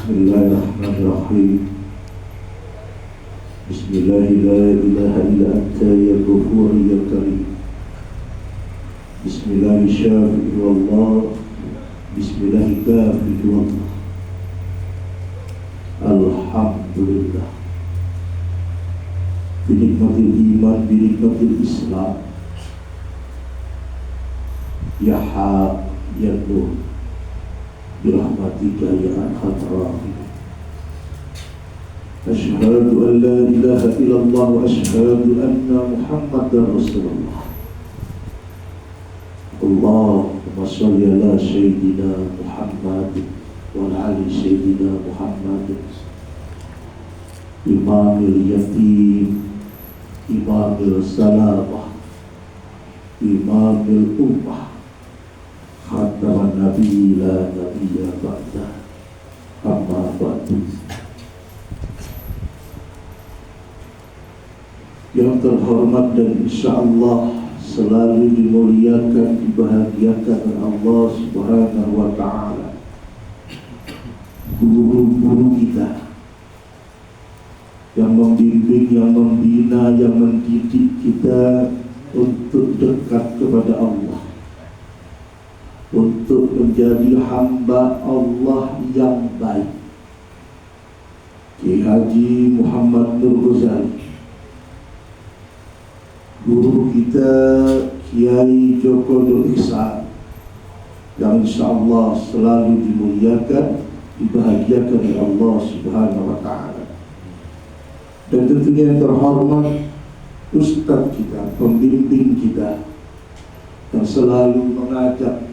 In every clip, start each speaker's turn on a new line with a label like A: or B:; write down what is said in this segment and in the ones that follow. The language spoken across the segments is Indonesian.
A: Bismillahirrahmanirrahim. Bismillahirrahmanirrahim. Bismillahirrahmanirrahim. Bismillahirrahmanirrahim. Alhamdulillah. Binikmatil iman, binikmatil Islam. Ya Haq, ya Nur, birahmatika ya Arhamar Rahimin. Asyhadu an la ilaha illallah wa asyhadu anna Muhammadar Rasulullah. Allahumma shalli ala sayyidina Muhammad wa ala ali sayyidina Muhammad. Imamil yatim, imamil salamah, imamil ummah, khataman nabi la nabiyya ba'da, amma ba'du. Yang terhormat dan insyaallah selalu dimuliakan, dibahagiakan oleh Allah Subhanahu wa ta'ala, guru-guru kita yang membimbing, yang membina, yang mendidik kita untuk dekat kepada Allah, untuk menjadi hamba Allah yang baik. Kiai Haji Muhammad Nur Ghazali, guru kita Kiai Joko Nur Ihsan, yang insyaallah selalu dimuliakan, dibahagiakan oleh Allah Subhanahu wa ta'ala. Dan tentunya yang terhormat Ustadz kita, pembimbing kita, yang selalu mengajak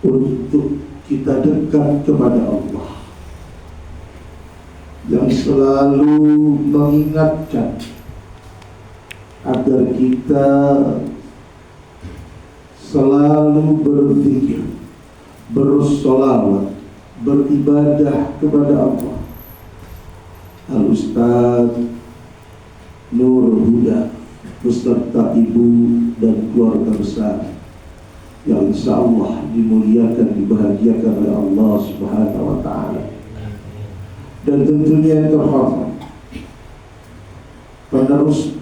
A: untuk kita dekat kepada Allah, yang selalu mengingatkan agar kita selalu berzikir, bersolawat, beribadah kepada Allah. Al-Ustaz Nur Huda beserta ibu dan keluarga besar yang insyaallah dimuliakan, dibahagiakan oleh Allah Subhanahu wa ta'ala. Dan tentunya yang terhormat penerus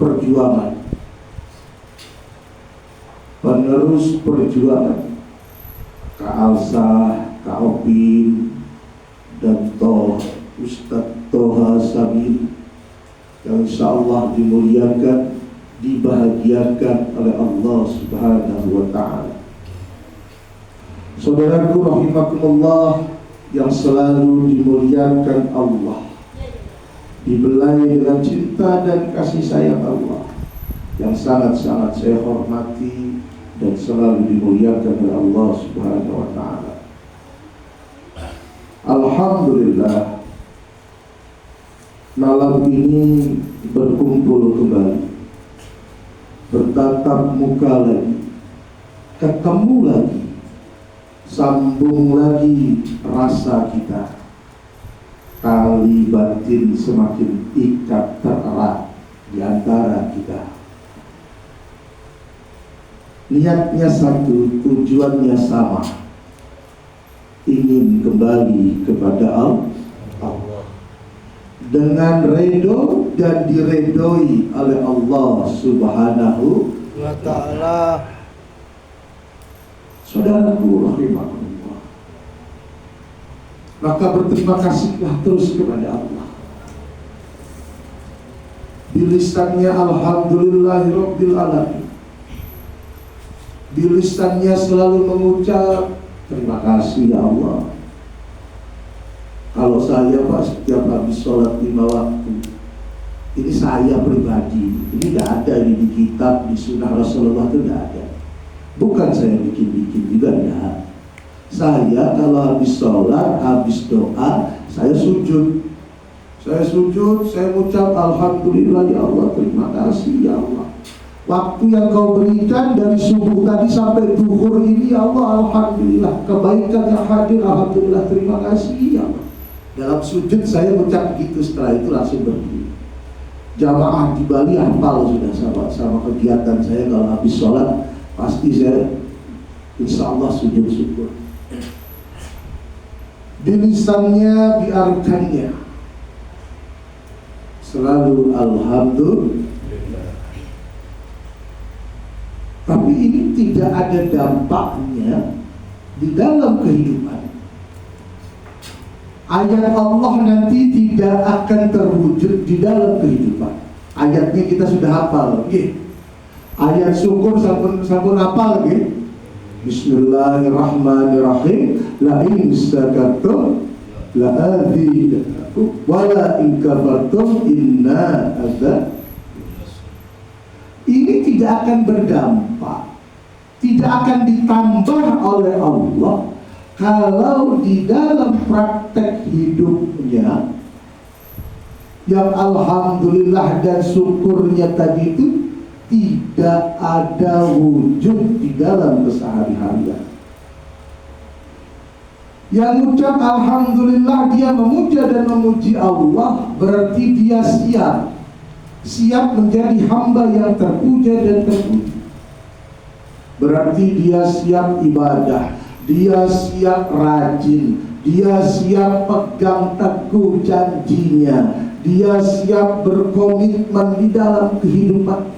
A: perjuangan Kak Alsah, Kak Opin, dan Ustadz Toha Samir, yang insyaallah dimuliakan, dibahagiakan oleh Allah Subhanahu wa ta'ala. Saudaraku rahimakumullah yang selalu dimuliakan Allah, dibelai dengan cinta dan kasih sayang Allah, yang sangat-sangat saya hormati dan selalu dimuliakan oleh Allah Subhanahu wa ta'ala. Alhamdulillah, malam ini berkumpul kembali, bertatap muka lagi, ketemu lagi, sambung lagi rasa kita, tali batin semakin ikat tererat di antara kita. Niatnya satu, tujuannya sama, ingin kembali kepada Allah dengan redho dan diredoi oleh Allah Subhanahu wa ta'ala. Saudaraku rahimakumullah, maka berterima kasihlah terus kepada Allah. Di lisannya alhamdulillahirabbil alamin, di lisannya selalu mengucap terima kasih ya Allah. Kalau saya Pak setiap habis sholat 5 waktu, ini saya pribadi, ini tidak ada ini di kitab, di sunnah Rasulullah itu tidak ada. Bukan saya bikin-bikin juga ya. Saya kalau habis sholat, habis doa, saya sujud, saya ucap alhamdulillah ya Allah, terima kasih ya Allah. Waktu yang kau berikan dari subuh tadi sampai duhur ini ya Allah, alhamdulillah. Kebaikan yang hadir, alhamdulillah, terima kasih ya Allah. Dalam sujud saya ucap gitu, setelah itu langsung berdiri. Jamaah di Bali hafal sudah sama kegiatan saya, kalau habis sholat pasti saya insya Allah sujud syukur. di lisannya, di arkannya selalu alhamdulillah. Tapi ini tidak ada dampaknya di dalam kehidupan. Ayat Allah nanti tidak akan terwujud di dalam kehidupan. Ayatnya kita sudah hafal, okay? Ayat syukur sampun hafal, okay? Bismillahirrahmanirrahim. La in syakartum la azidannakum wa la in kafartum inna adzab. Ini tidak akan berdampak, tidak akan ditambah oleh Allah kalau di dalam praktek hidupnya yang alhamdulillah dan syukurnya tadi itu tidak ada wujud di dalam keseharian. Yang ucap alhamdulillah, dia memuja dan memuji Allah, berarti dia siap menjadi hamba yang terpuja dan terpuji. Berarti dia siap ibadah, dia siap rajin, dia siap pegang teguh janjinya, dia siap berkomitmen di dalam kehidupan.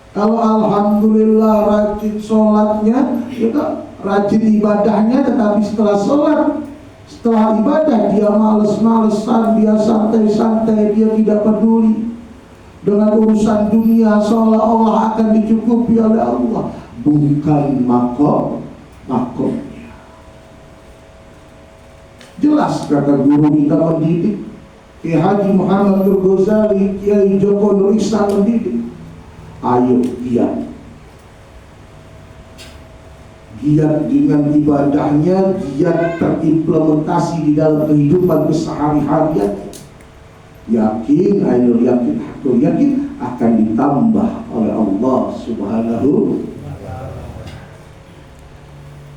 A: Kalau alhamdulillah rajin sholatnya, ya kan, rajin ibadahnya, tetapi setelah sholat, setelah ibadah dia males-malesan, dia santai-santai, dia tidak peduli dengan urusan dunia, seolah-olah akan dicukupi oleh Allah. Bukan makomnya. Jelas kata guru kita mendidik, Kiai Haji Muhammad Nur Ghazali, Kiai Joko Nur Ihsan mendidik. Ayo giat dengan ibadahnya, giat terimplementasi di dalam kehidupan kesehari-harian. Yakin, ainul yakin, hakul yakin akan ditambah oleh Allah Subhanahu.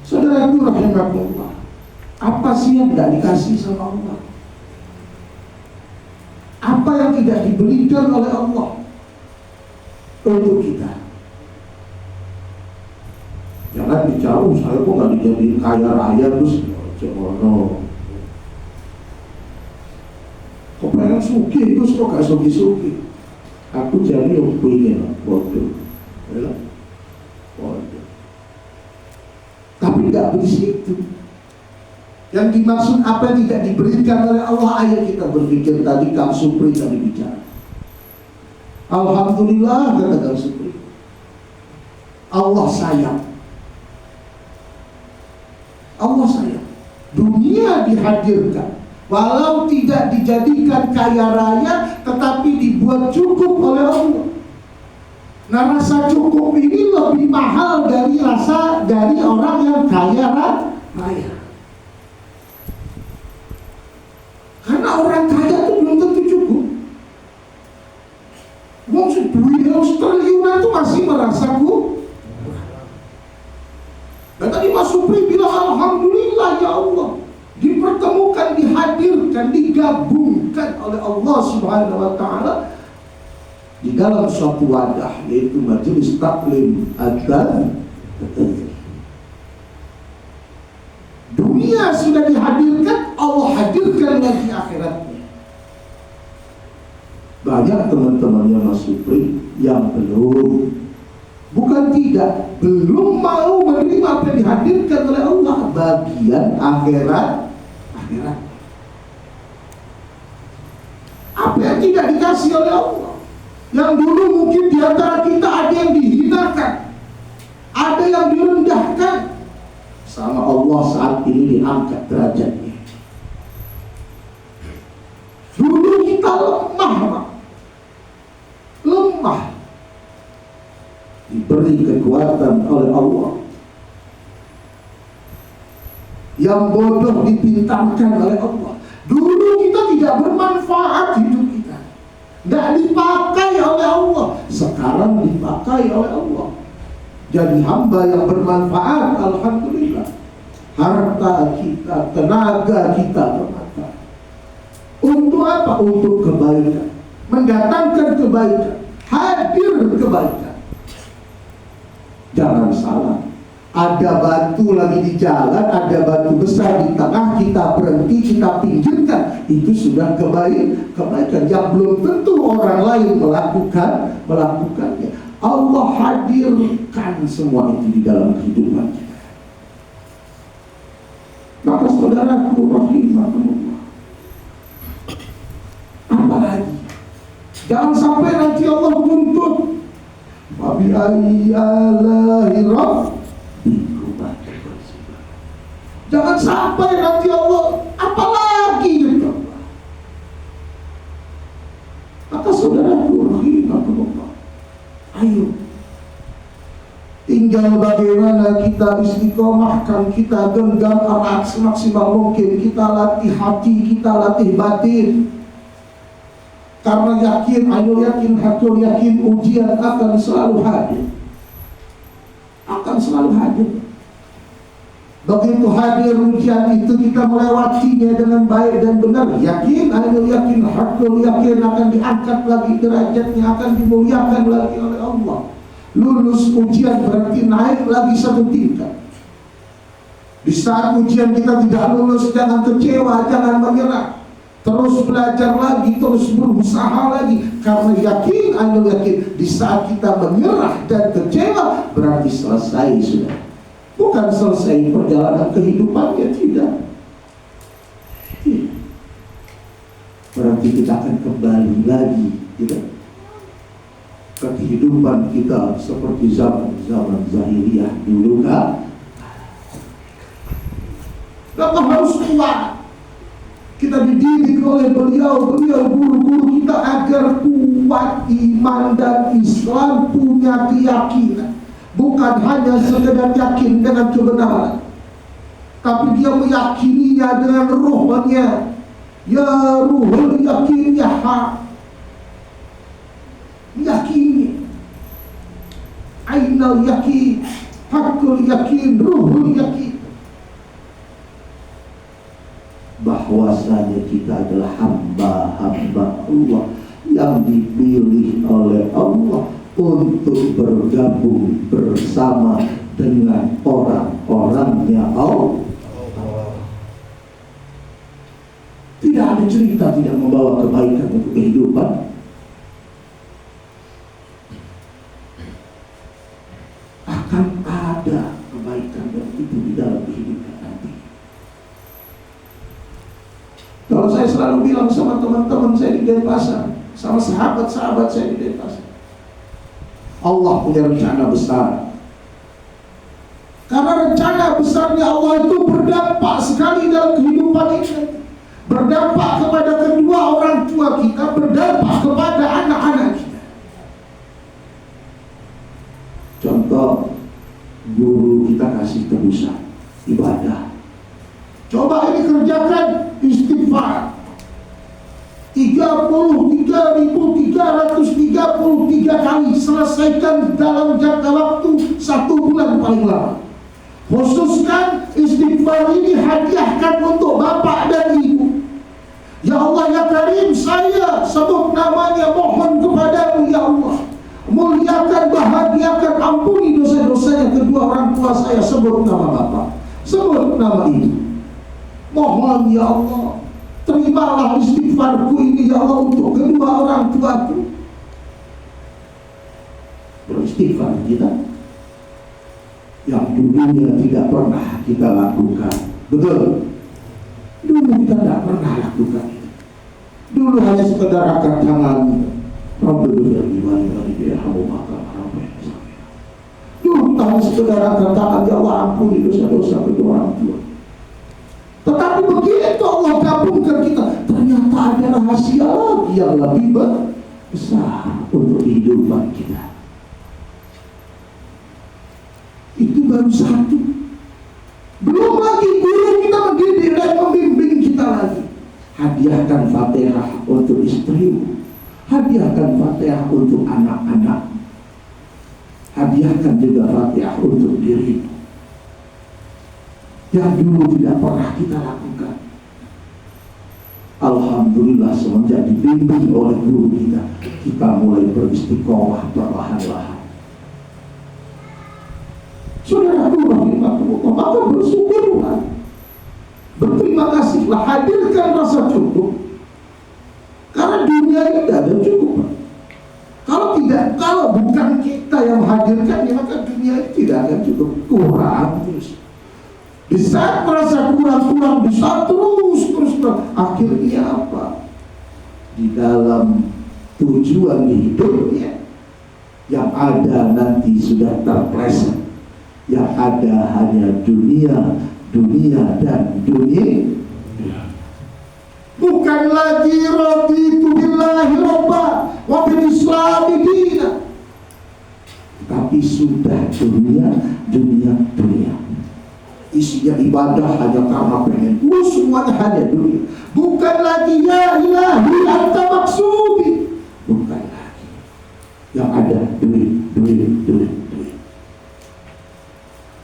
A: Saudaraku rahimakumullah, apa sih yang tidak dikasih sama Allah? Apa yang tidak diberikan oleh Allah untuk kita? Jangan bicara, saya kok nggak dijadiin kaya raya terus cemono. Kok pengen suki terus kok gak suki-suki? Aku jadi yang pengen bodoh, bodoh. Tapi nggak begitu. Yang dimaksud apa yang tidak diberikan oleh Allah, ayo kita berpikir tadi Kang Supri tadi bicara. Alhamdulillah kata Kang Supri, Allah sayang. Allah sayang. Dunia dihadirkan, walau tidak dijadikan kaya raya, tetapi dibuat cukup oleh Allah. Nah, rasa cukup ini lebih mahal dari rasa dari orang yang kaya raya. Karena orang kaya itu belum tentu cukup. Maksud duit triliunan itu masih merasa kurang. Dan tadi Mas Supri bilang alhamdulillah ya Allah, dipertemukan, dihadirkan, digabungkan oleh Allah Subhanahu wa taala di dalam suatu wadah, yaitu majelis taklim adzan. Dunia sudah dihadirkan, Allah hadirkan lagi akhiratnya. Banyak teman-temannya Mas Supri yang bukan tidak, belum mau menerima apa yang dihadirkan oleh Allah, bagian akhirat. Apa yang tidak dikasih oleh Allah? Yang dulu mungkin di antara kita ada yang dihinakan, ada yang direndahkan, sama Allah saat ini diangkat derajatnya. Dulu kita lemah, diberi kekuatan oleh Allah. Yang bodoh dipintarkan oleh Allah. Dulu kita tidak bermanfaat, hidup kita tidak dipakai oleh Allah. Sekarang dipakai oleh Allah, jadi hamba yang bermanfaat. Alhamdulillah, harta kita, tenaga kita bermanfaat. Untuk apa? Untuk kebaikan, mendatangkan kebaikan, hadir kebaikan. Jangan salah, Ada batu lagi di jalan, ada batu besar di tengah, kita berhenti, kita pinggirkan, itu sudah kebaikan yang belum tentu orang lain melakukannya. Allah hadirkan semua itu di dalam kehidupan kita. Maka saudaraku rahimahullah, apalagi jangan sampai nanti Allah tuntut wabi ayyi ala'i rabbika. Jangan sampai nanti Allah apalagi gitu. Maka saudaraku rahimahullah, ayo tinggal bagaimana kita istiqomahkan, kita genggam erat semaksimal mungkin, kita latih hati, kita latih batin. Karena yakin, ayo yakin, hakul yakin, ujian akan selalu hadir. Akan selalu hadir. Begitu hadir ujian itu, kita melewatinya dengan baik dan benar. Yakin, ayo yakin, hakul yakin, akan diangkat lagi derajatnya, akan dimuliakan lagi oleh Allah. Lulus ujian berarti naik lagi satu tingkat. Di saat ujian kita tidak lulus, jangan kecewa, jangan menyerah. Terus belajar lagi, terus berusaha lagi. Karena yakin, ayo yakin, di saat kita menyerah dan kecewa, berarti selesai sudah. Bukan selesai perjalanan kehidupannya, tidak. Berarti kita akan kembali lagi, tidak? Ke kehidupan kita seperti zaman jahiliyah dulu kan. Kita harus kuat. Kita dididik oleh beliau guru-guru kita agar kuat iman dan Islam, punya keyakinan. Bukan hanya sekedar yakin dengan kebenaran, tapi dia meyakininya dengan ruhnya. Ya ruhul yakin ya hak. Yakini, ainal yakin, hakul yakin, ruhul yakin, bahwasanya kita adalah hamba-hamba Allah yang dipilih oleh Allah untuk bergabung bersama dengan orang-orangnya Allah. Tidak ada cerita tidak membawa kebaikan untuk kehidupan. Akan ada kebaikan dan itu di dalam kehidupan nanti. Kalau saya selalu bilang sama teman-teman saya di Denpasar, sama sahabat-sahabat saya di Denpasar, Allah punya rencana besar. Karena rencana besarnya Allah itu berdampak sekali dalam kehidupan ini. Berdampak kepada kedua orang tua kita, berdampak kepada anak-anak kita. Contoh, guru kita kasih tebusan ibadah. Coba ini kerjakan istighfar 33.333 kali, selesaikan dalam jangka waktu 1 bulan paling lama. Khususkan istighfar ini hadiahkan untuk bapak dan ibu. Ya Allah ya Karim, saya sebut namanya, mohon kepadamu ya Allah, muliakan, bahagiakan, ampuni dosa-dosanya kedua orang tua saya. Sebut nama bapak, sebut nama ibu. Mohon ya Allah, terimalah istighfarku ini ya Allah untuk kedua orang tuaku. Beristighfar kita yang dulunya tidak pernah kita lakukan. Betul, dulu kita tidak pernah lakukan itu. Dulu hanya sekedar angkat tangan, Rabbul dulu hanya sekedar angkat tangan, ya Allah ampuni dosa-dosa kedua orang tua. Tetapi begitu Allah gabungkan kita, ternyata ada rahasia lagi yang lebih besar untuk kehidupan kita. Itu baru satu. Belum lagi guru kita mendidik dan membimbing kita lagi. Hadiahkan Fatihah untuk istrimu, hadiahkan Fatihah untuk anak-anak, hadiahkan juga Fatihah untuk dirimu. Yang dulu tidak pernah kita lakukan. Alhamdulillah semenjak dibimbing oleh guru kita mulai beristiqomah perlahan-lahan. Saudara-saudara cukuplah, hadirkan rasa cukup. Karena dunia ini tidak ada cukup, Pak. Kalau bukan kita yang menghadirkannya, maka dunia ini tidak akan cukup, kurang terus. Di saat merasa kurang, di saat terus, akhirnya apa? Di dalam tujuan hidupnya, yang ada nanti sudah terpleset. Yang ada hanya dunia dan dunia. Bukan lagi raditu billahi robba wa bil islami dina, tapi sudah dunia. Isinya ibadah hanya karena pengen. Semuanya hanya dunia. Bukan lagi ya ilahi anta maksudi. Bukan lagi. Yang ada duit.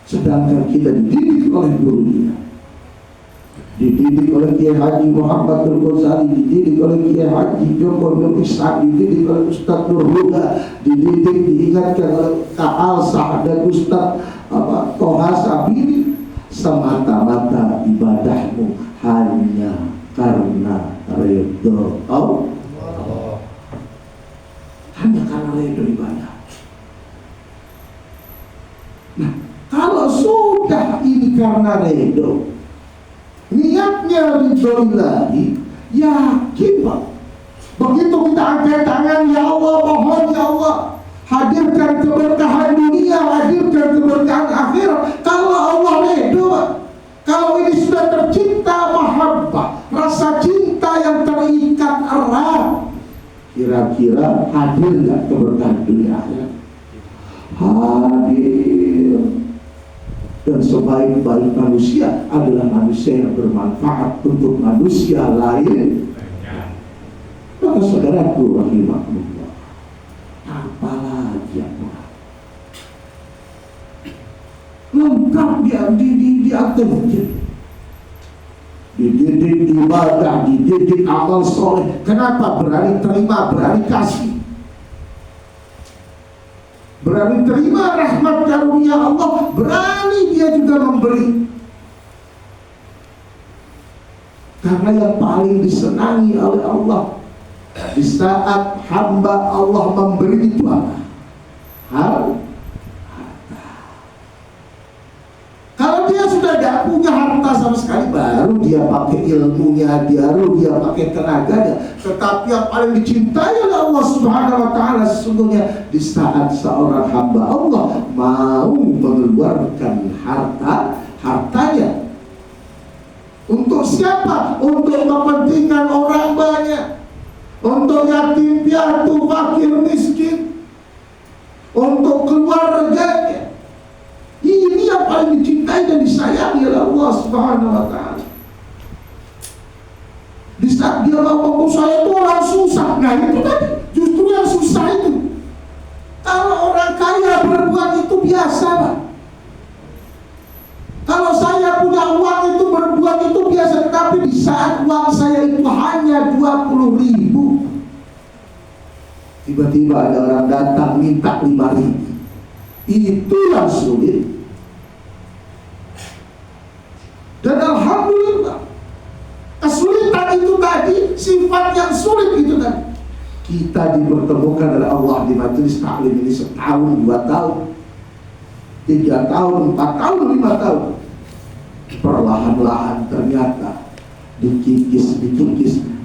A: Sedangkan kita dididik oleh gurunya, dididik oleh Kiai Haji Muhammad Al-Ghazali, dididik oleh Kiai Haji Joko Nur Ishaq, dididik oleh Ustaz Nur Huda, diingatkan oleh Ka'al Sa'ad dan Ustaz Toha Sabini. Semata-mata ibadahmu hanya karena ridho Allah. Hanya karena ridho ibadah. Nah, kalau sudah ini karena ridho, niatnya ridho ilahi, yakin Pak. Begitu kita angkat tangan, ya Allah, mohon ya Allah, hadirkan keberkahan dunia, hadirkan keberkahan akhirat. Kalau Allah ridho, kalau ini sudah tercipta mahabbah, rasa cinta yang terikat erat, kira-kira hadir nggak keberkahan dunia akhirat? Hadir. Dan sebaik-baik manusia adalah manusia yang bermanfaat untuk manusia lain. Maka saudaraku rahimahullah, apalagi yang kurang? Lengkap di atas, dididik ibadah, dididik amal soleh. Kenapa? Berani terima, berani kasih, berani terima rahmat karunia Allah, berani dia juga memberi. Karena yang paling disenangi oleh Allah di saat hamba Allah memberi itu apa? Harta. Kalau dia sudah tidak punya harta sama sekali, baru dia pakai ilmunya, baru dia pakai tenaganya. Tetapi yang paling dicintai oleh Allah Subhanahu wa Ta'ala sesungguhnya di saat seorang hamba Allah mau mengeluarkan hartanya untuk siapa? Untuk kepentingan orang banyak, untuk yatim piatu, fakir miskin, untuk keluarganya. Ini yang paling dicintai dan disayangi oleh Allah Subhanahu wa Ta'ala. Di saat dia mau saya itu orang susah, nah itu tadi justru yang susah itu. Kalau orang kaya berbuat itu biasa, Pak. Kalau saya punya uang itu berbuat itu biasa, tapi di saat uang saya itu hanya 20.000, tiba-tiba ada orang datang minta 5.000. Itu yang sulit. Dan alhamdulillah, kesulitan itu tadi, sifat yang sulit itu tadi, kita dipertemukan oleh Allah di majelis taklim ini setahun, 2 tahun, 3 tahun, 4 tahun, 5 tahun. Perlahan-lahan ternyata dikikis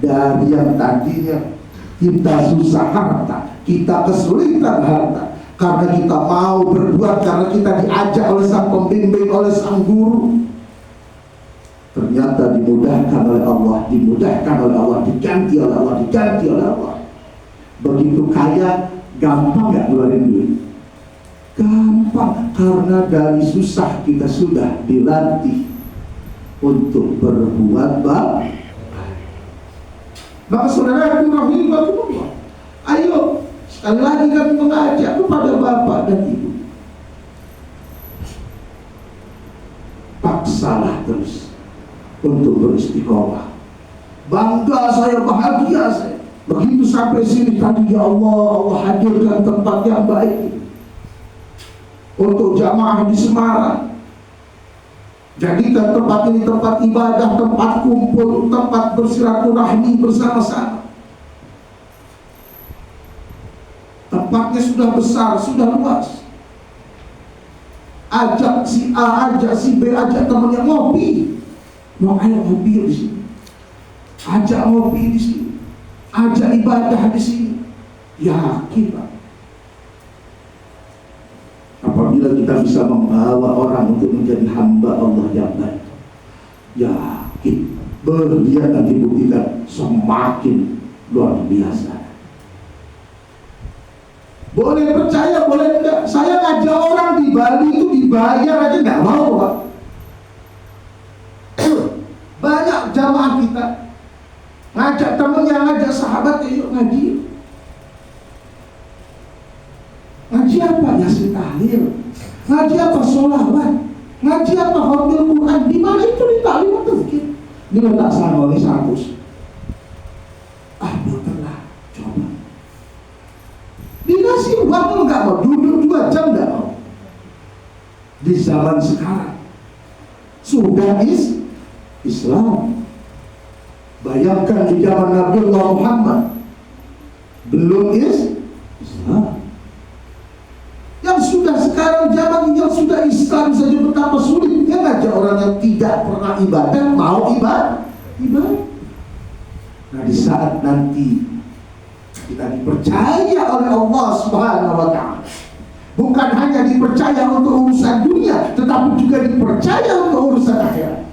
A: dari yang tadinya kita susah harta, kita kesulitan harta. Karena kita mau berbuat, karena kita diajak oleh sang pembimbing, oleh sang guru, ternyata dimudahkan oleh Allah, diganti oleh Allah. Begitu kaya, gampang gak keluarin duit? Gampang, karena dari susah kita sudah dilatih untuk berbuat baik. Maka saudara rahimahullah, ayo sekali lagi kami mengajak kepada bapak dan ibu, paksalah terus untuk beristiqomah. Bangga saya, bahagia saya. Begitu sampai sini tadi, ya Allah hadirkan tempat yang baik untuk jamaah di Semarang. Jadikan tempat ini tempat ibadah, tempat kumpul, tempat bersilaturahmi bersama-sama. Tempatnya sudah besar, sudah luas. Ajak si A, ajak si B, ajak temannya ngopi. Mau ayo ngopi di sini. Ajak ngopi di sini. Ajak ibadah di sini. Yakin, Pak. Apabila kita bisa membawa orang untuk menjadi hamba Allah yang baik, yakin berlian dan dibuktikan semakin luar biasa. Boleh percaya, boleh enggak. Saya ngajak orang di Bali itu dibayar aja nggak mau, Pak. Banyak jamaah kita ngajak temennya, ngajak sahabatnya, yuk ngaji. Ngaji apa? Yasin tahlil. Ngaji apa? Sholawat. Ngaji apa? Hafal Quran. Di mana itu di taklim tazkir? Dia tak sama oleh 100. Pernah coba. Dikasih uang enggak mau, duduk 2 jam enggak mau. Di zaman sekarang sudah Islam. Bayangkan di zaman Nabi Muhammad belum Islam. Yang sudah sekarang zaman yang sudah Islam saja betapa sulitnya ngajak orang yang tidak pernah ibadah mau ibadah. Nah, di saat nanti kita dipercaya oleh Allah Subhanahu wa Ta'ala, bukan hanya dipercaya untuk urusan dunia, tetapi juga dipercaya untuk urusan akhirat.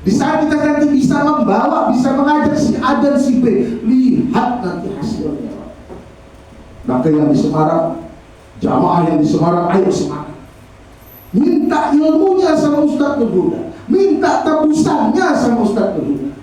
A: Di saat kita nanti bisa membawa, bisa mengajak si A dan si B, lihat nanti hasilnya. Maka yang di Semarang, jamaah yang di Semarang, ayo semangat. Minta ilmunya sama Ustaz Nurhuda, minta tebusannya sama Ustaz Nurhuda,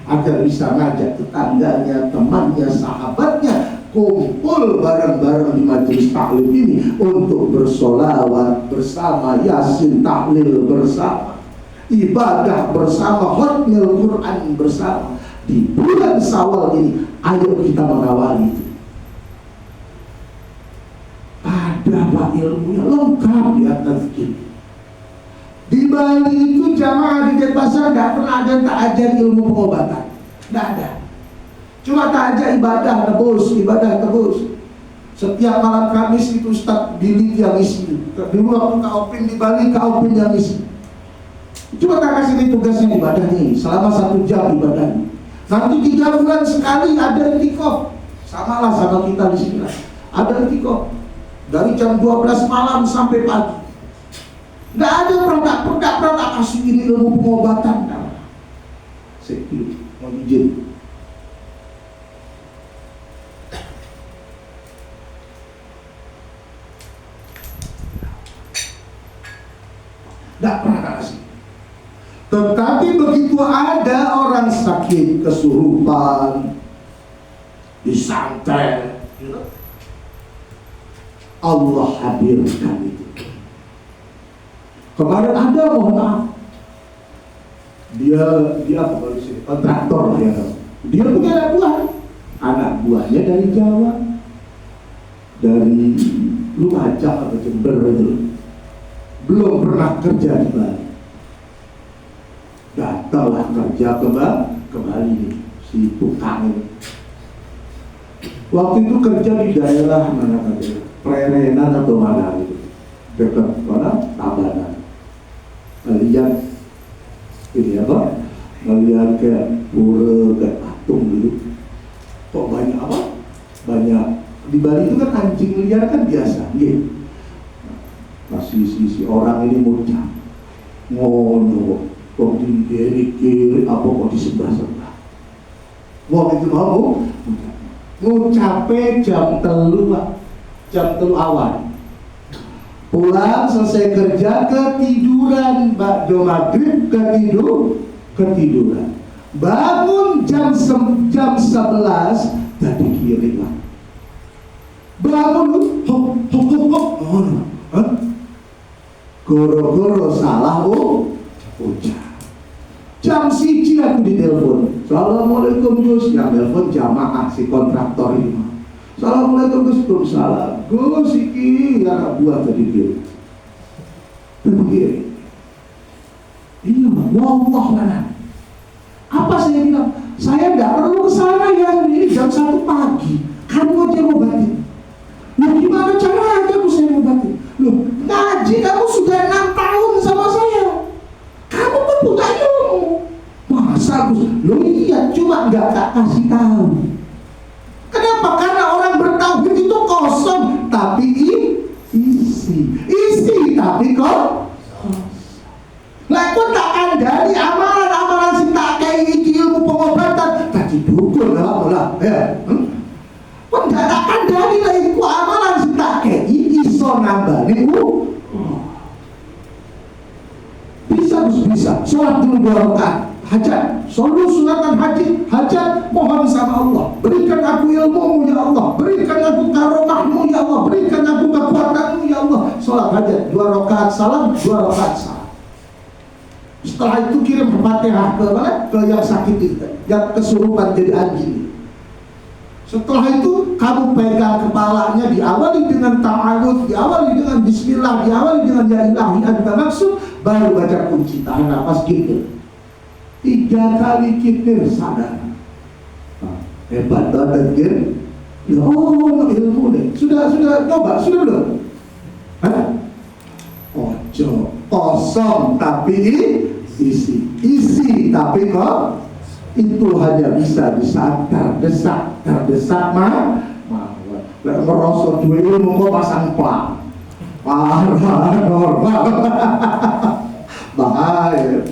A: agar bisa ngajak tetangganya, temannya, sahabatnya kumpul bareng-bareng di majelis taklim ini untuk bersolawat bersama, yasin tahlil bersama, ibadah bersama, khatmil Quran bersama di bulan Syawal ini. Ayo kita mengawali itu. Ada Pak ilmunya lengkap di atas ini. Di Bali itu jamaah di Denpasar nggak pernah ada yang tak ajar ilmu pengobatan, nggak ada. Cuma tak ajar ibadah tebus. Setiap malam Kamis itu Ustaz Billy yang isi. Dulu waktu Kak Opin di Bali, Kak Opin yang isi. Cuma tak kasih tugasnya ibadah nih, selama 1 jam ibadah. Nanti 3 bulan sekali ada itikaf. Samalah sama kita di sini lah. Ada itikaf dari jam 12 malam sampai pagi. Nggak ada produk kasih ini ilmu pengobatan. Saya mau izin. Nggak pernah kasih. Tetapi begitu ada orang sakit, kesurupan, disantet, Allah hadirkan itu. Kemarin ada, mohon maaf, dia apa kalau sini kontraktor ya. Dia punya anak buahnya dari Jawa, dari Lumajang atau Jember itu, belum pernah kerja di Bali. Datanglah kerja kembali si tukang. Waktu itu kerja di daerah mana saja, Prerenan atau mana gitu, dekat mana Tabanan. Melihat ini apa? Melihat kayak pura, kayak patung gitu. Kok banyak apa? Banyak di Bali itu kan anjing liar kan biasa, gitu. Masih si orang ini ngucap, ngono, kok di kiri apa kok di sebelah. Wah itu mau ngucape jam 3 awan. Pulang selesai kerja ketiduran, bakdo maghrib ketiduran. Bangun jam 11 tadi kiri lah. Bangun goro-goro salah ucap. Jam 1 aku ditelepon. Assalamualaikum Gus, yang telepon jamaah si kontraktor ini. Assalamualaikum Gus, Waalaikumsalam. Gus iki anak buah tadi dia. Iya, wallah mana? Apa saya bilang? Saya nggak perlu ke sana ya, ini jam 1 pagi. Kamu aja ngobatin. Loh, gimana caranya aku saya ngobatin? Loh, ngaji kamu sudah 6 tahun sama saya. Kamu kan punya ilmu. Masa aku? Loh iya, cuma nggak tak kasih tahu. Kenapa? Karena orang bertauhid itu kosong, tapi isi tapi kok lah kok tak kandani amalan sing tak kei iki ilmu pengobatan tadi dukun lah ya. Kok nggak tak kandani lah iku amalan sing tak kei iso nambani bisa sholat dulu 2 rakaat hajat, selalu sunatan haji, hajat, mohon sama Allah, berikan aku ilmu ya Allah, berikan aku karomahmu ya Allah, berikan aku kekuatanmu ya Allah. Sholat hajat 2 rakaat salam, 2 rakaat salam. Setelah itu kirim Fatihah ke mana? Ke yang sakit itu, yang kesurupan jadi anjing. Setelah itu kamu pegang kepalanya, diawali dengan ta'awudz, diawali dengan bismillah, diawali dengan ya ilahi anta maksud, baru baca kunci, tahan nafas gitu. 3 kali kitir sadar. Hebat banget kan? Oh, ilmu nih. Sudah coba, sudah belum? Ojo, kosong tapi isi tapi kok itu hanya bisa di saat terdesak mah ngerosot dua ilmu kok pasang plang normal bahaya.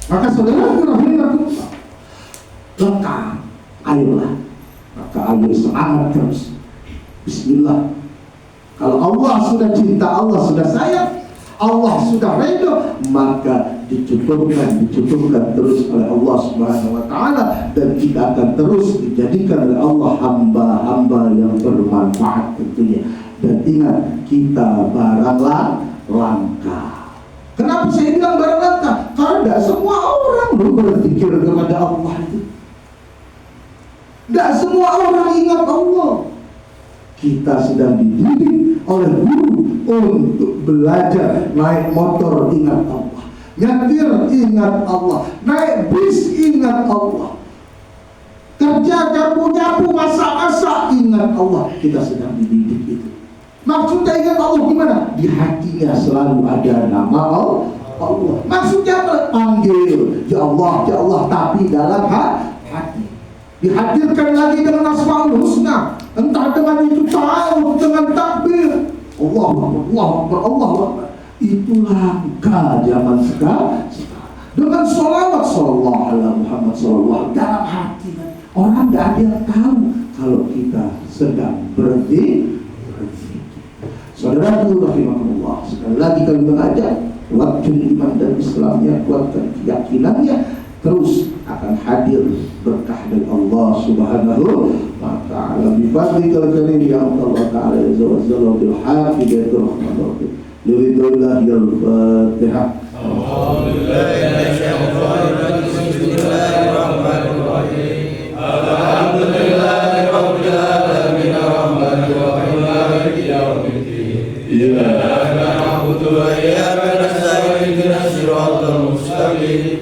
A: Maka saudara rahimahullah, lengkap, ayolah, maka ayo semangat terus. Bismillah. Kalau Allah sudah cinta, Allah sudah sayang, Allah sudah ridho, maka dicukupkan terus oleh Allah Subhanahu wa Ta'ala, dan kita akan terus dijadikan oleh Allah hamba-hamba yang bermanfaat tentunya. Dan ingat, kita baranglah langka. Kenapa saya bilang barang langka? Karena tidak semua orang berpikir kepada Allah itu. Tidak semua orang ingat Allah. Kita sedang dididik oleh guru untuk belajar naik motor ingat Allah, nyetir ingat Allah, naik bis ingat Allah, kerja nyapu masak ingat Allah. Kita sedang dididik itu. Maksudnya ingat Allah gimana? Di hatinya selalu ada nama Allah. Maksudnya apa? Panggil ya Allah, tapi dalam hati. Dihadirkan lagi dengan Asmaul Husna, entah dengan itu ta'awud, dengan takbir Allah. Itu langka zaman sekarang. Dengan sholawat sallallahu alaihi Muhammad sallallahu dalam hati. Orang gak ada yang tahu kalau kita sedang berzikir. Saudaraku rahimahullah, sekali lagi kami mengajak, kuatkan iman dan Islamnya, kuatkan keyakinannya, terus akan hadir berkah dari Allah Subhanahu wa Ta'ala. Bi fadlikal karim ya Allah Ta'ala azza wa jalla bil hafizatir rahmatir lillahi al-Fatihah. Bismillahirrahmanirrahim. Alhamdulillahi rabbil alamin arrahmanir rahim maliki yaumiddin. Iyyaka na'budu wa iyyaka nasta'in ihdinas siratal mustaqim.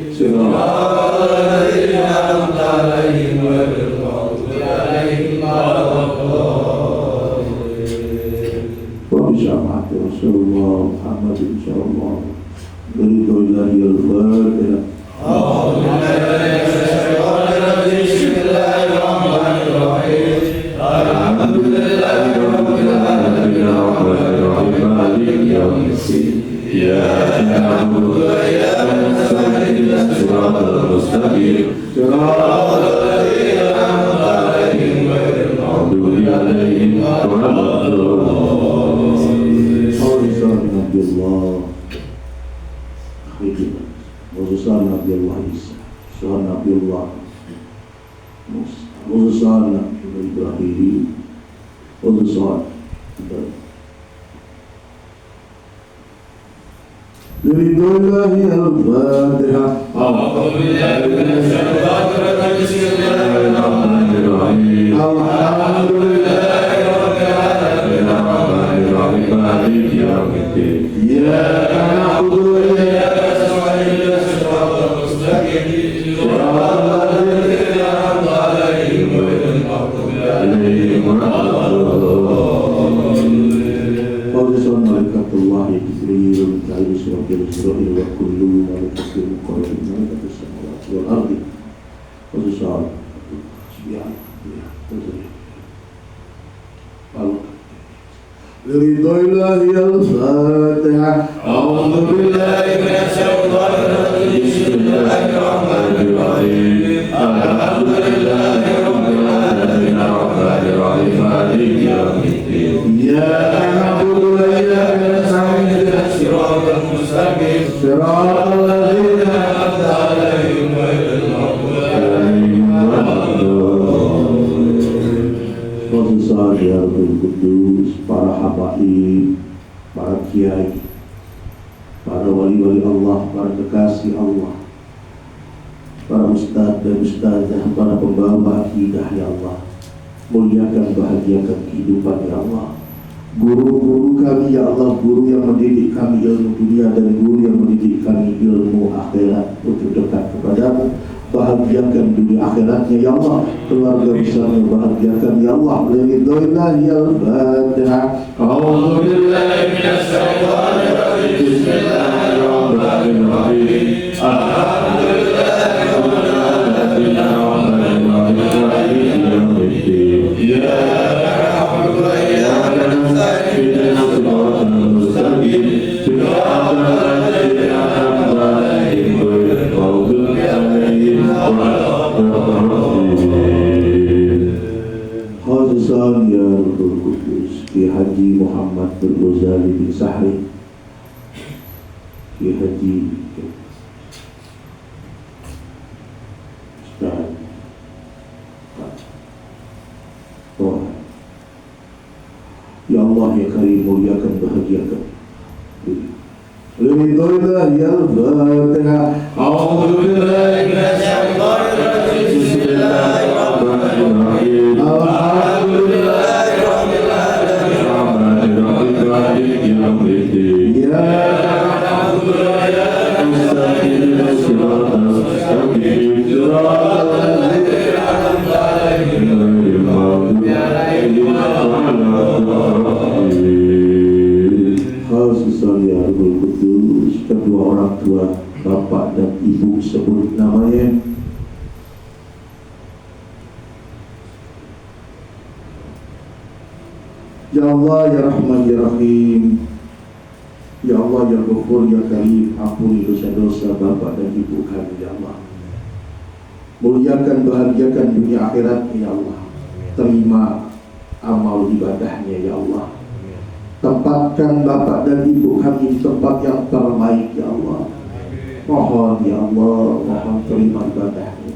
A: Rasulullah Muhammad insyaallah beridoilahi al-Fatihah. Bismillahirrahmanirrahim. Alhamdulillahirabbil alamin arrahmanirrahim maliki yaumiddin. Iyyaka na'budu wa iyyaka nasta'in ihdinas siratal mustaqim. Siratal ladzina an'amta 'alaihim ghairil maghdubi 'alaihim waladdallin. Allah akhirnya Musa Nabi Allah Isa, Nabi Allah Musa Nabi Ibrahim, Musa Lillahi al-Fatihah. Bismillahirrahmanirrahim. Alhamdulillahi rabbil alamin arrahmanir rahim maliki yaumiddin. Iyyaka na'budu wa iyyaka nasta'in ملك المقرب ملكة السماوات والأرض وتصار لرضا الله الفاتحة. أعوذ بالله من الشيطان الرجيم. بسم الله الرحمن الرحيم. الحمد لله رب العالمين الرحمن الرحيم مالك يوم الدين. إياك نعبد وإياك نستعين اهدنا الصراط المستقيم صراط الذين أنعمت عليهم غير المغضوب عليهم ولا الضالين. Khususnya ya Rabbul Qudus, para habaib, para kiai, para wali-wali Allah, para kekasih Allah, para ustadz dan ustadzah, para pembawa akidah ya Allah, muliakan bahagiakan kehidupan ya Allah. Guru-guru kami ya Allah, guru yang mendidik kami ilmu dunia dan guru yang mendidik kami ilmu akhirat untuk dekat kepadamu. Bahagiakan dunia akhiratnya ya Allah, keluarga besarnya bahagiakan ya Allah. Liridhoillahi al-Fatihah. A'udzu billahi minasy syaithanir rajim. Bismillahirrahmanirrahim. Alhamdulillahi rabbil alamin arrahmanirrahim maliki yaumiddin. Iyyaka na'budu wa iyyaka nasta'in ihdinas siratal mustaqim siratal ladzina an'amta 'alaihim ghairil maghdubi 'alaihim Khususan ya Rabbul Qudus Ki Haji Muhammad bin Ghazali bin Sahri, Ki Haji Ustaz ya Allah ya Karim, muliakan bahagiakan. Liridhoillahi al-Fatihah. A'udzu billahi minasy syaithanir rajim. Bismillahirrahmanirrahim. Alhamdulillahi rabbil alamin arrahmanirrahim maliki yaumiddin. Iyyaka na'budu wa iyyaka nasta'in ihdinas siratal mustaqim siratal ladzina an'amta 'alaihim ghairil maghdubi 'alaihim waladdallin. Khususan ya Rabbul Qudus, kedua orang tua bapak dan ibu sebut namanya. Ya Allah ya Rahman ya Rahim, ya Allah ya Ghafur ya Karim, ampuni dosa-dosa bapak dan ibu kami ya Allah. Muliakan bahagiakan dunia akhiratnya ya Allah. Terima amal ibadahnya ya Allah. Tempatkan bapak dan ibu kami di tempat yang terbaik ya Allah. Mohon ya Allah, mohon terima ibadahnya.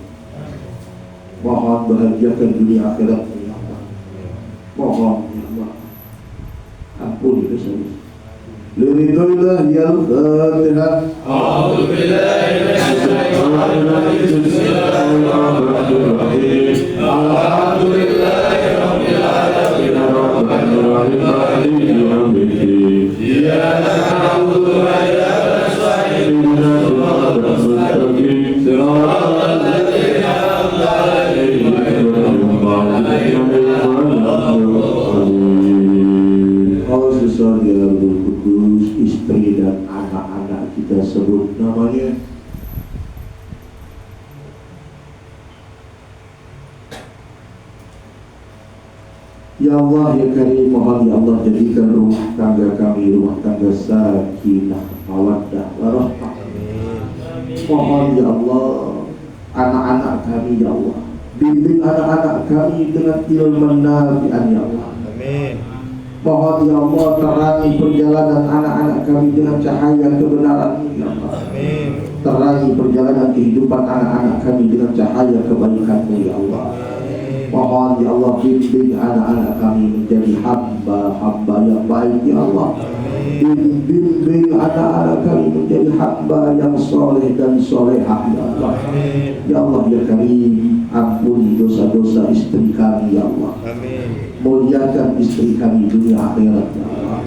A: Mohon bahagiakan dunia akhiratnya ya Allah. Mohon ya Allah, ampuni dosa-dosa. Liridhoillahi al-Fatihah. A'udzu billahi minasy syaithanir rajim. Bismillahirrahmanirrahim. Alhamdulillahi rabbil alamin arrahmanirrahim maliki yaumiddin. Iyyaka na'budu wa iyyaka nasta'in ihdinas siratal mustaqim siratal ladzina an'amta 'alaihim ghairil maghdubi 'alaihim waladdallin. Khususan ya Rabbul Qudus, istri dan anak-anak kita sebut namanya. Ya Allah ya Karim, mohon ya Allah jadikan rumah tangga kami rumah tangga sakinah, mawaddah, warahmah. Mohon ya Allah anak-anak kami ya Allah, bimbing anak-anak kami dengan ilmu nafi'an ya Allah. Amin. Mohon ya Allah terangi perjalanan anak-anak kami dengan cahaya kebenaran ya Allah. Amin. Terangi perjalanan kehidupan anak-anak kami dengan cahaya kebaikan-Mu ya Allah. Mohon ya Allah bimbing anak-anak kami menjadi hamba-hamba yang baik ya Allah. Bimbing anak-anak kami menjadi hamba yang soleh dan solehah ya Allah. Ya Allah ya Karim, ampuni dosa-dosa istri kami ya Allah. Muliakan istri kami dunia akhirat ya Allah.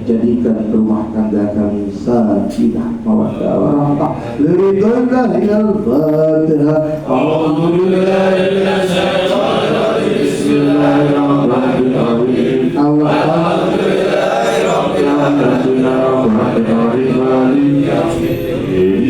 A: Jadikan rumah tangga kami sakinah, mawaddah, warahmah. Liridhoillahi al-Fatihah. A'udzu billahi minasy syaithanir rajim. Bismillahirrahmanirrahim. Alhamdulillahi rabbil alamin arrahmanirrahim maliki yaumiddin.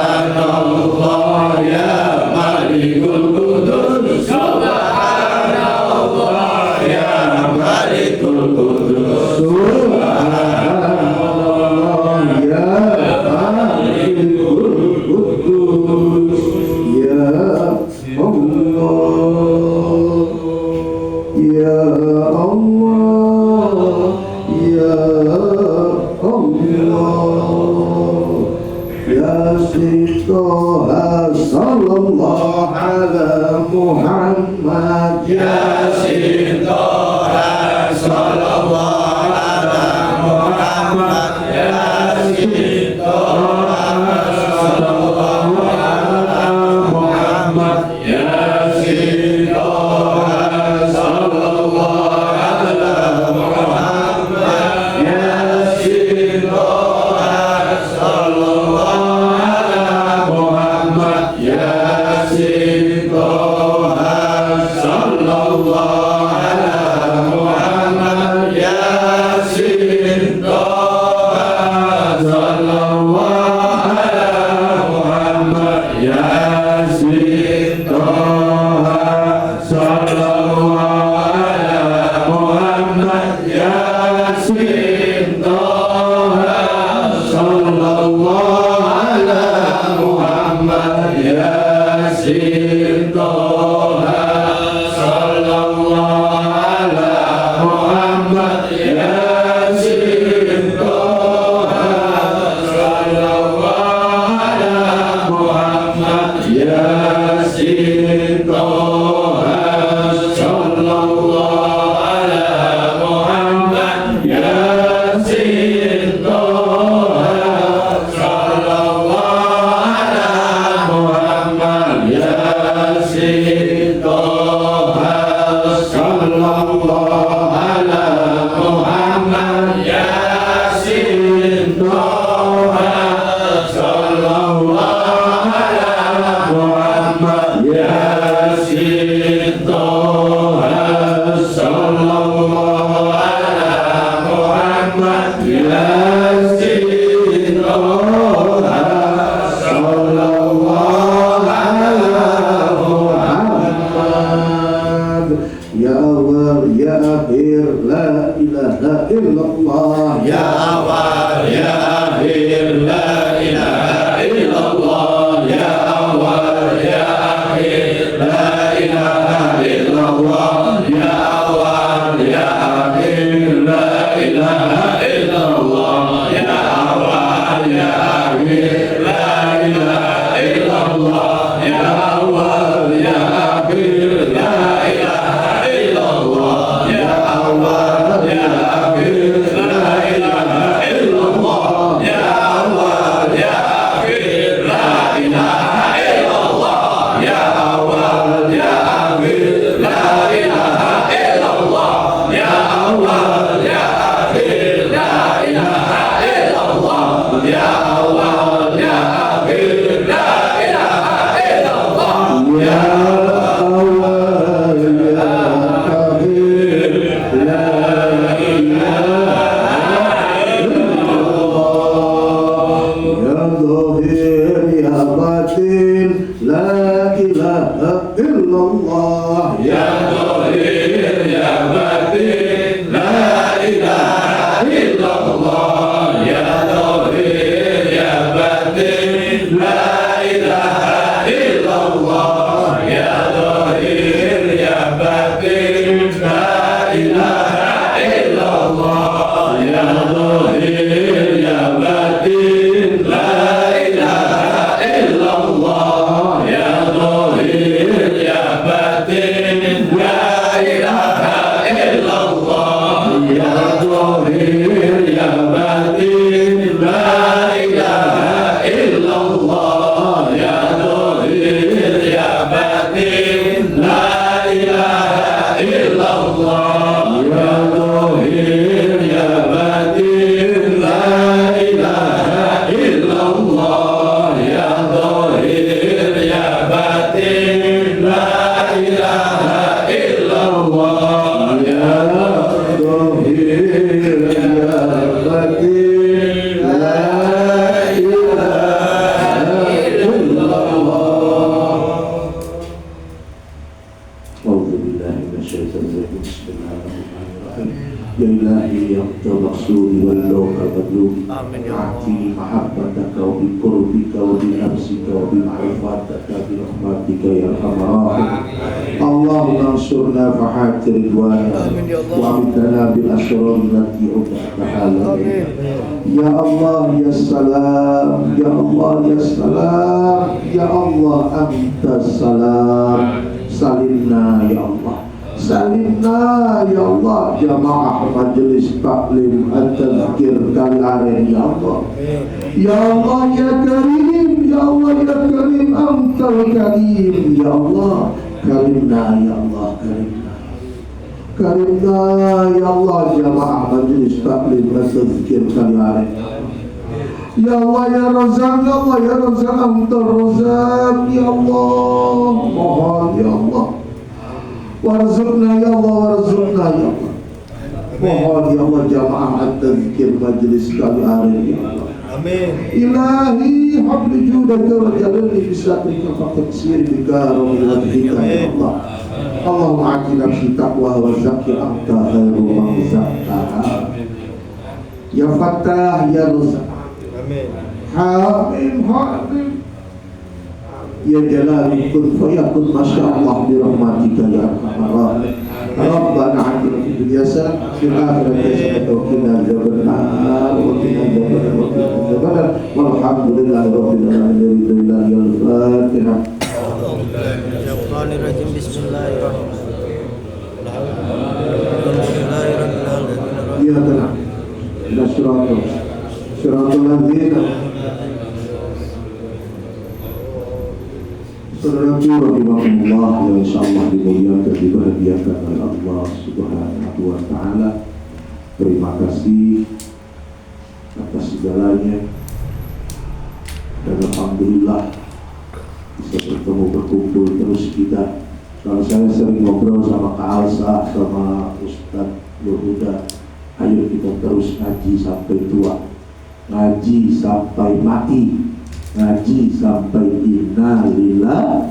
A: Toha sallallahu ala Muhammad.
B: Yasin Toha sallallahu ala Muhammad. Yasin Toha sallallahu ala Muhammad. Yasin Toha sallallahu ala Muhammad. Yasin Toha sallallahu ala Muhammad. Yasin Toha sallallahu ala Muhammad. Yasin Toha sallallahu ala Muhammad. Yasin Toha sallallahu ala Muhammad. Yasin Toha sallallahu ala Muhammad. Yasin Toha sallallahu ala Muhammad. Yasin Toha sallallahu ala Muhammad. Yasin Toha sallallahu ala Muhammad. Yasin Toha sallallahu ala Muhammad. Yasin Toha sallallahu ala Muhammad. Yasin Toha sallallahu ala Muhammad. Yasin Toha sallallahu ala Muhammad. Yasin Toha sallallahu ala
A: Muhammad. Ya awal ya akhir la ilaha illallah.
B: Ya awal ya akhir la ilaha illallah. Ya awal ya akhir la ilaha illallah. Ya awal ya akhir la ilaha illallah. Ya awal ya akhir la ilaha illallah. Ya awal ya akhir la ilaha illallah. Ya awal ya akhir la ilaha illallah. Ya awal ya akhir la ilaha illallah. Ya awal ya akhir la ilaha illallah. Ya awal ya akhir la ilaha illallah. Ya awal ya akhir la ilaha illallah. Ya
A: awal ya akhir la ilaha illallah. Ya zahir ya batin la ilaha illallah.
B: Ya zahir ya batin la ilaha illallah. Ya zahir ya batin la ilaha illallah. Ya zahir ya batin la ilaha illallah. Ya zahir ya batin la ilaha illallah. Ya zahir ya batin la ilaha illallah.
A: المقصود واللوح المطلوب
B: آمين يا
A: أعطي محبتك وبقربك وبنفسك وبمعرفتك برحمتك يا أرحم الراحمين. اللهم انصرنا فحات رضوانك وأمتنا بالأسرار التي أبدأتها لنا. يا الله يا سلام، يا الله يا سلام، يا الله أنت السلام. سلمنا يا الله، salimna ya Allah. Jamaah majelis taklim at-tazkir kalian ya Allah. Ya Allah ya Karim, ya Allah ya Karim, antal Karim ya Allah. Karimna ya Allah, karimna, karimna ya Allah. Jamaah majelis taklim at-tazkir kalian ya Allah. Ya Razak ya Allah, ya Razak antal Razak ya Allah. Mohon ya Allah, warzuqna ya Allah, warzuqna ya Allah. Mohon ya Allah jamaah at-tazkir majlis kali hari ya Allah. Amin. Ilahi habli judaka wa jalali bisatrika faqsir bika wa wajhika ya Allah. Allahumma atina fi taqwa wa zakki anta khairu man zakkaha. Ya Fattah ya Razak. Amin. Amin. Amin. Ya Jalal kun fayakun masyaallah bi rahmatika ya arhamar rahimin. Rabbana atina fid dunya hasanah fil akhirati hasanah wa qina adzabannar wa qina adzabannar walhamdulillahi rabbil alamin. Al-Fatihah. Bismillahirrahmanirrahim. Ya tenang. Siratal ladzina Saudaraku rahimahullah yang insyaallah dimuliakan, dibahagiakan oleh Allah Subhanahu wa Ta'ala. Terima kasih atas segalanya, dan alhamdulillah bisa berkumpul terus kita. Kalau saya sering ngobrol sama Kak Alsa, sama Ustadz Nurhuda, ayo kita terus ngaji sampai tua, ngaji sampai mati, ngaji sampai innalillah,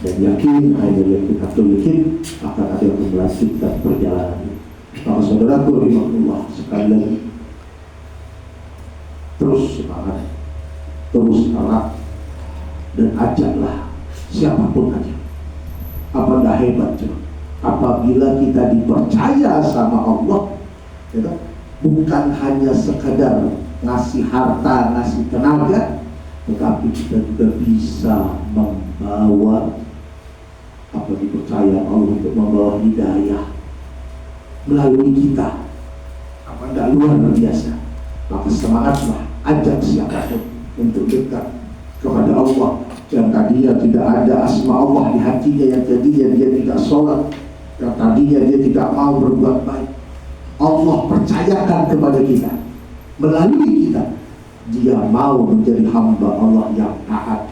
A: dan yakin, hanya yakin atau yakin akan ada yang melanjutkan perjalanan. Maka saudaraku rahimahullah, sekali lagi terus semangat, terus harap, dan ajaklah siapapun aja. Apa dah hebat coba apabila kita dipercaya sama Allah, ya, bukan hanya sekadar ngasih harta, ngasih tenaga, tetapi kita juga bisa membawa apa dipercaya Allah untuk membawa hidayah melalui kita. Apa tidak luar biasa? Maka semangatlah, ajak siapapun untuk dekat kepada Allah. Yang tadinya tidak ada asma Allah di hatinya, yang tadinya dia tidak sholat, yang tadinya dia tidak mau berbuat baik, Allah percayakan kepada kita. Melalui kita, dia mau menjadi hamba Allah yang taat.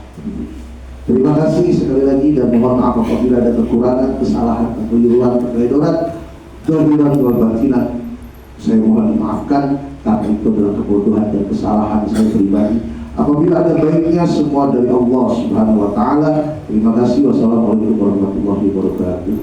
A: Terima kasih sekali lagi, dan mohon maaf apabila ada kekurangan, kesalahan, kekeliruan, kegeliran, dohiran, batinan. Saya mohon dimaafkan karena itu adalah kebodohan dan kesalahan saya pribadi. Apabila ada baiknya, semua dari Allah Subhanahu wa Ta'ala. Terima kasih. Wassalamualaikum warahmatullahi wabarakatuh.